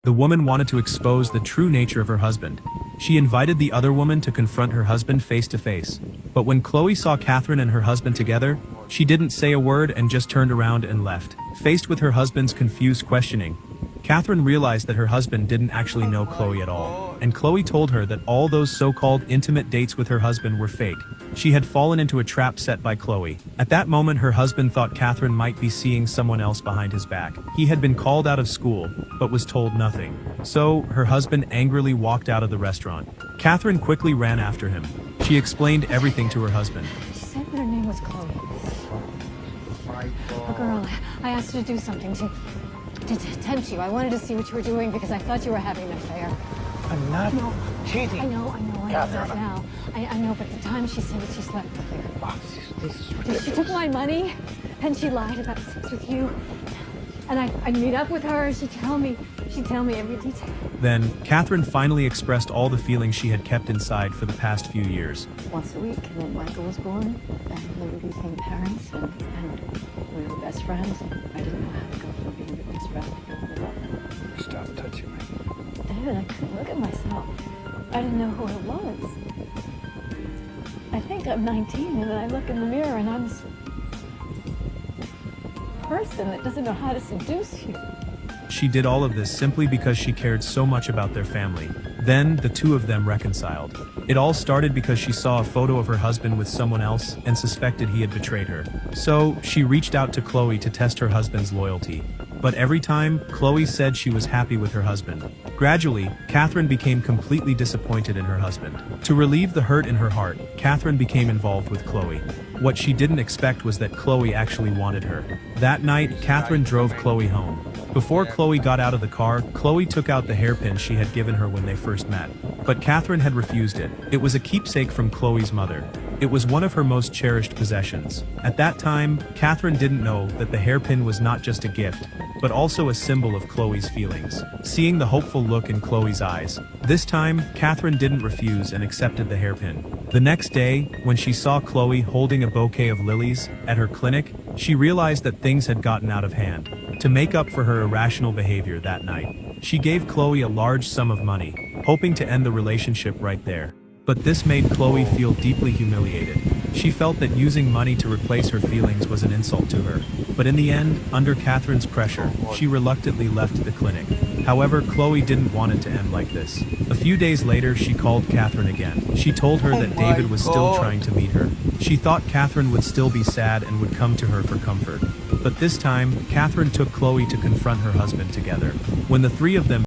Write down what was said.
The woman wanted to expose the true nature of her husband. She invited the other woman to confront her husband face to face. But when Chloe saw Catherine and her husband together, she didn't say a word and just turned around and left. Faced with her husband's confused questioning, Catherine realized that her husband didn't actually know Chloe at all, and Chloe told her that all those so-called intimate dates with her husband were fake. She had fallen into a trap set by Chloe. At that moment, her husband thought Catherine might be seeing someone else behind his back. He had been called out of school, but was told nothing. So, her husband angrily walked out of the restaurant. Catherine quickly ran after him. She explained everything to her husband. She said that her name was Chloe. A girl. I asked her to do something to tempt you. I wanted to see what you were doing because I thought you were having an affair. I'm not cheating. I know Catherine. that now. I know, but at the time she said that she slept with you. Oh, this is ridiculous. She took my money, and she lied about sex with you. And I'd meet up with her, she'd tell me every detail. Then, Catherine finally expressed all the feelings she had kept inside for the past few years. Once a week, and then Michael was born, and then we became parents, and we were best friends. I didn't know how to go from being your best friend to love. Stop touching me. David, I couldn't look at myself. I didn't know who I was. I think I'm 19, and then I look in the mirror, and I'm this person that doesn't know how to seduce you. She did all of this simply because she cared so much about their family. Then, the two of them reconciled. It all started because she saw a photo of her husband with someone else and suspected he had betrayed her. So, she reached out to Chloe to test her husband's loyalty. But every time, Chloe said she was happy with her husband. Gradually, Catherine became completely disappointed in her husband. To relieve the hurt in her heart, Catherine became involved with Chloe. What she didn't expect was that Chloe actually wanted her. That night, Catherine drove Chloe home. Before Chloe got out of the car, Chloe took out the hairpin she had given her when they first met. But Catherine had refused it. It was a keepsake from Chloe's mother. It was one of her most cherished possessions. At that time, Catherine didn't know that the hairpin was not just a gift, but also a symbol of Chloe's feelings. Seeing the hopeful look in Chloe's eyes, this time, Catherine didn't refuse and accepted the hairpin. The next day, when she saw Chloe holding a bouquet of lilies at her clinic, she realized that things had gotten out of hand. To make up for her irrational behavior that night, she gave Chloe a large sum of money, hoping to end the relationship right there. But this made Chloe feel deeply humiliated. She felt that using money to replace her feelings was an insult to her. But in the end, under Catherine's pressure, she reluctantly left the clinic. However, Chloe didn't want it to end like this. A few days later, she called Catherine again. She told her that David was still trying to meet her. She thought Catherine would still be sad and would come to her for comfort. But this time, Catherine took Chloe to confront her husband together. When the three of them